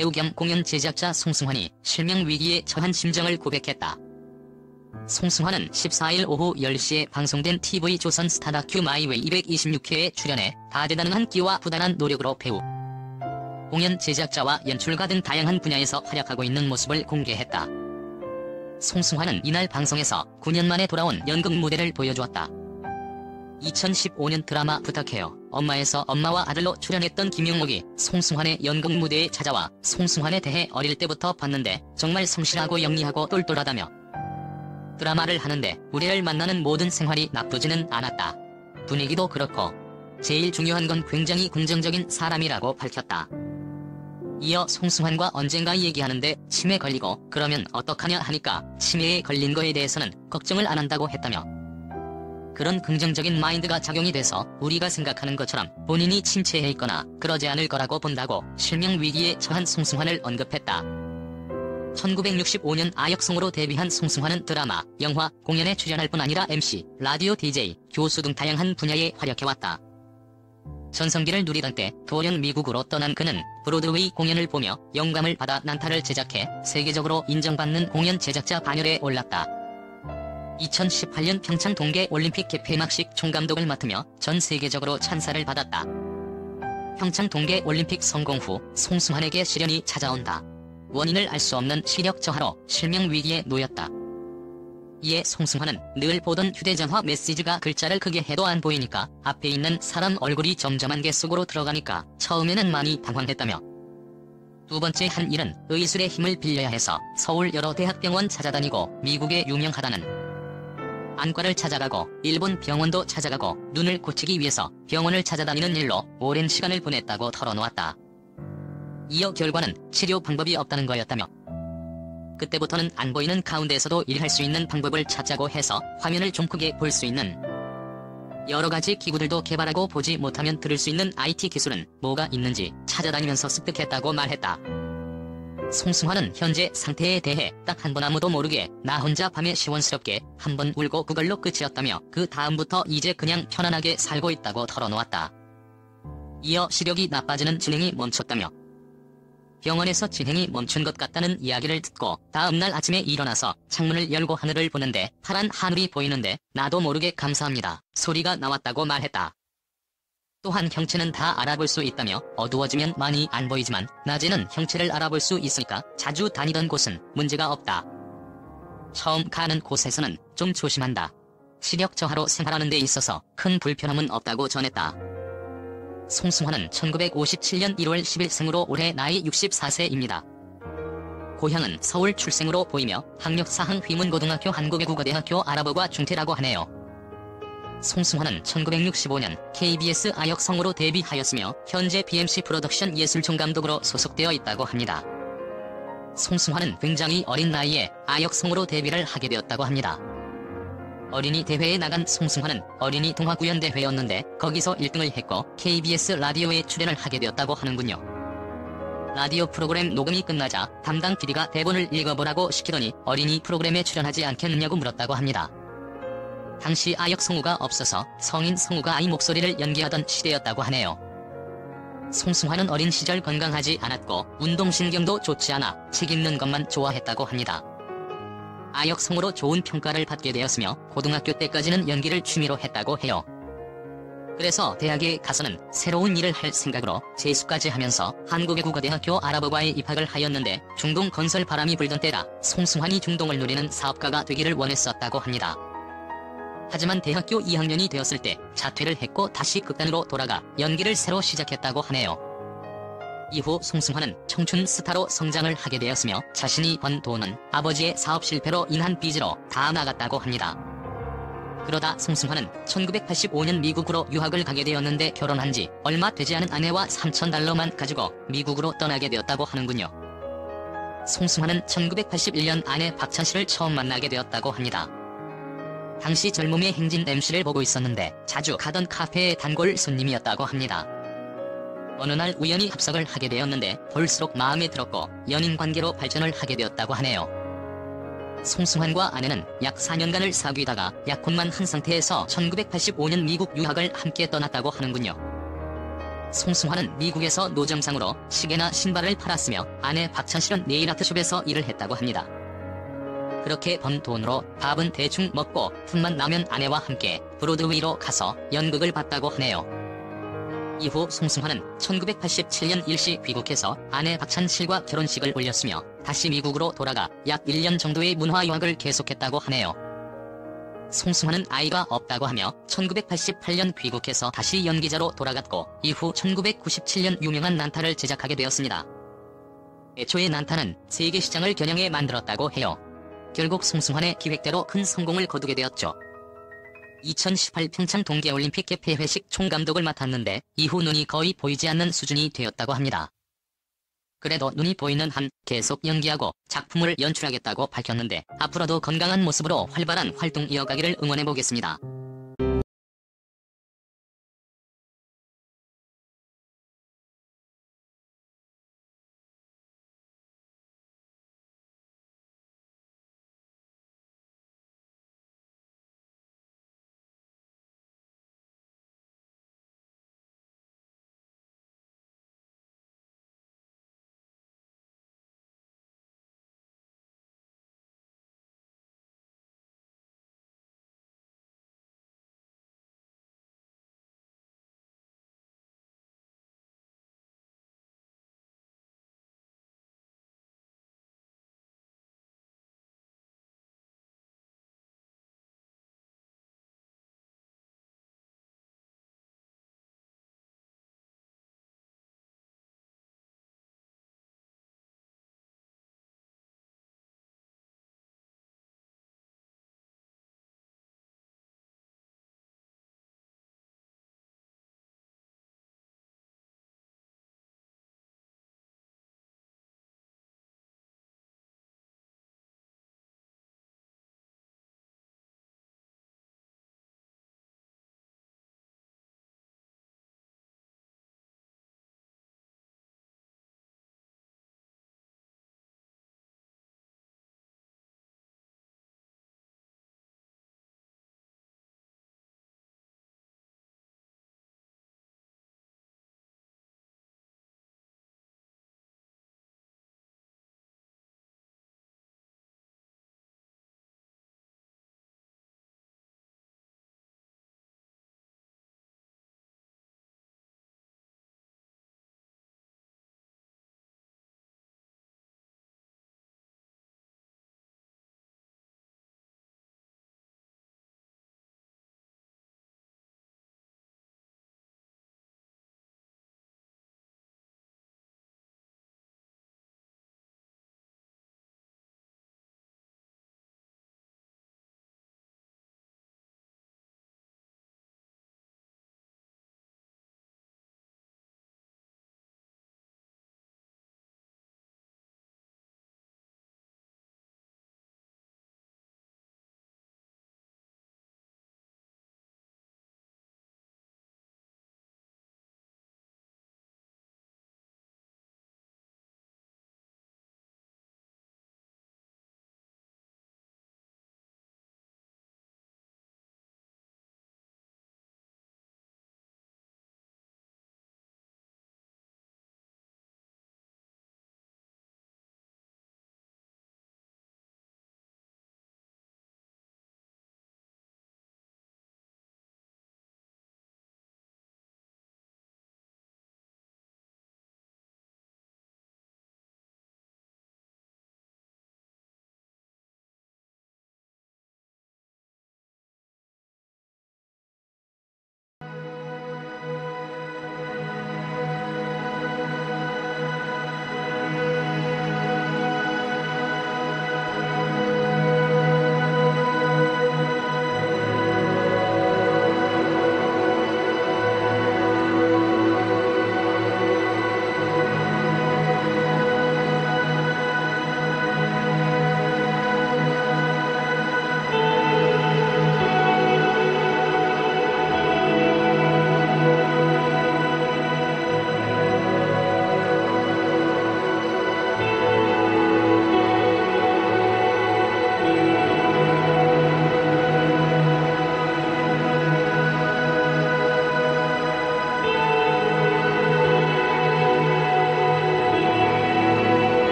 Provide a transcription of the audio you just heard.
배우 겸 공연 제작자 송승환이 실명 위기에 처한 심정을 고백했다. 송승환은 14일 오후 10시에 방송된 TV조선 스타다큐 마이웨이 226회에 출연해 다재다능한 끼와 부단한 노력으로 배우, 공연 제작자와 연출가 등 다양한 분야에서 활약하고 있는 모습을 공개했다. 송승환은 이날 방송에서 9년 만에 돌아온 연극 무대를 보여주었다. 2015년 드라마 부탁해요 엄마에서 엄마와 아들로 출연했던 김용옥이 송승환의 연극 무대에 찾아와 송승환에 대해 어릴 때부터 봤는데 정말 성실하고 영리하고 똘똘하다며 드라마를 하는데 우리를 만나는 모든 생활이 나쁘지는 않았다. 분위기도 그렇고 제일 중요한 건 굉장히 긍정적인 사람이라고 밝혔다. 이어 송승환과 언젠가 얘기하는데 치매 걸리고 그러면 어떡하냐 하니까 치매에 걸린 거에 대해서는 걱정을 안 한다고 했다며 그런 긍정적인 마인드가 작용이 돼서 우리가 생각하는 것처럼 본인이 침체해 있거나 그러지 않을 거라고 본다고 실명 위기에 처한 송승환을 언급했다. 1965년 아역성으로 데뷔한 송승환은 드라마, 영화, 공연에 출연할 뿐 아니라 MC, 라디오 DJ, 교수 등 다양한 분야에 활약해왔다. 전성기를 누리던 때 돌연 미국으로 떠난 그는 브로드웨이 공연을 보며 영감을 받아 난타를 제작해 세계적으로 인정받는 공연 제작자 반열에 올랐다. 2018년 평창 동계올림픽 개폐막식 총감독을 맡으며 전 세계적으로 찬사를 받았다. 평창 동계올림픽 성공 후 송승환에게 시련이 찾아온다. 원인을 알 수 없는 시력 저하로 실명 위기에 놓였다. 이에 송승환은 늘 보던 휴대전화 메시지가 글자를 크게 해도 안 보이니까 앞에 있는 사람 얼굴이 점점 안개 속으로 들어가니까 처음에는 많이 당황했다며 두 번째 한 일은 의술의 힘을 빌려야 해서 서울 여러 대학병원 찾아다니고 미국에 유명하다는 안과를 찾아가고 일본 병원도 찾아가고 눈을 고치기 위해서 병원을 찾아다니는 일로 오랜 시간을 보냈다고 털어놓았다. 이어 결과는 치료 방법이 없다는 거였다며 그때부터는 안 보이는 가운데에서도 일할 수 있는 방법을 찾자고 해서 화면을 좀 크게 볼 수 있는 여러 가지 기구들도 개발하고 보지 못하면 들을 수 있는 IT 기술은 뭐가 있는지 찾아다니면서 습득했다고 말했다. 송승환은 현재 상태에 대해 딱 한 번 아무도 모르게 나 혼자 밤에 시원스럽게 한 번 울고 그걸로 끝이었다며 그 다음부터 이제 그냥 편안하게 살고 있다고 털어놓았다. 이어 시력이 나빠지는 진행이 멈췄다며 병원에서 진행이 멈춘 것 같다는 이야기를 듣고 다음날 아침에 일어나서 창문을 열고 하늘을 보는데 파란 하늘이 보이는데 나도 모르게 감사합니다 소리가 나왔다고 말했다. 또한 형체는 다 알아볼 수 있다며 어두워지면 많이 안 보이지만 낮에는 형체를 알아볼 수 있으니까 자주 다니던 곳은 문제가 없다. 처음 가는 곳에서는 좀 조심한다. 시력 저하로 생활하는 데 있어서 큰 불편함은 없다고 전했다. 송승환은 1957년 1월 10일 생으로 올해 나이 64세입니다. 고향은 서울 출생으로 보이며 학력사항 휘문고등학교 한국외국어대학교 아랍어과 중퇴라고 하네요. 송승환은 1965년 KBS 아역성으로 데뷔하였으며 현재 BMC 프로덕션 예술총감독으로 소속되어 있다고 합니다. 송승환은 굉장히 어린 나이에 아역성으로 데뷔를 하게 되었다고 합니다. 어린이 대회에 나간 송승환은 어린이 동화구연대회였는데 거기서 1등을 했고 KBS 라디오에 출연을 하게 되었다고 하는군요. 라디오 프로그램 녹음이 끝나자 담당 PD가 대본을 읽어보라고 시키더니 어린이 프로그램에 출연하지 않겠느냐고 물었다고 합니다. 당시 아역 성우가 없어서 성인 성우가 아이 목소리를 연기하던 시대였다고 하네요. 송승환은 어린 시절 건강하지 않았고 운동신경도 좋지 않아 책 읽는 것만 좋아했다고 합니다. 아역 성우로 좋은 평가를 받게 되었으며 고등학교 때까지는 연기를 취미로 했다고 해요. 그래서 대학에 가서는 새로운 일을 할 생각으로 재수까지 하면서 한국외국어대학교 아랍어과에 입학을 하였는데 중동 건설 바람이 불던 때라 송승환이 중동을 누리는 사업가가 되기를 원했었다고 합니다. 하지만 대학교 2학년이 되었을 때 자퇴를 했고 다시 극단으로 돌아가 연기를 새로 시작했다고 하네요. 이후 송승환은 청춘 스타로 성장을 하게 되었으며 자신이 번 돈은 아버지의 사업 실패로 인한 빚으로 다 나갔다고 합니다. 그러다 송승환은 1985년 미국으로 유학을 가게 되었는데 결혼한 지 얼마 되지 않은 아내와 $3,000만 가지고 미국으로 떠나게 되었다고 하는군요. 송승환은 1981년 아내 박찬실을 처음 만나게 되었다고 합니다. 당시 젊음의 행진 MC를 보고 있었는데 자주 가던 카페의 단골 손님이었다고 합니다. 어느 날 우연히 합석을 하게 되었는데 볼수록 마음에 들었고 연인관계로 발전을 하게 되었다고 하네요. 송승환과 아내는 약 4년간을 사귀다가 약혼만 한 상태에서 1985년 미국 유학을 함께 떠났다고 하는군요. 송승환은 미국에서 노점상으로 시계나 신발을 팔았으며 아내 박찬실은 네일아트숍에서 일을 했다고 합니다. 그렇게 번 돈으로 밥은 대충 먹고 틈만 나면 아내와 함께 브로드웨이로 가서 연극을 봤다고 하네요. 이후 송승환은 1987년 일시 귀국해서 아내 박찬실과 결혼식을 올렸으며 다시 미국으로 돌아가 약 1년 정도의 문화유학을 계속했다고 하네요. 송승환은 아이가 없다고 하며 1988년 귀국해서 다시 연기자로 돌아갔고 이후 1997년 유명한 난타를 제작하게 되었습니다. 애초에 난타는 세계 시장을 겨냥해 만들었다고 해요. 결국 송승환의 기획대로 큰 성공을 거두게 되었죠. 2018 평창 동계올림픽 개폐회식 총감독을 맡았는데 이후 눈이 거의 보이지 않는 수준이 되었다고 합니다. 그래도 눈이 보이는 한 계속 연기하고 작품을 연출하겠다고 밝혔는데 앞으로도 건강한 모습으로 활발한 활동 이어가기를 응원해보겠습니다.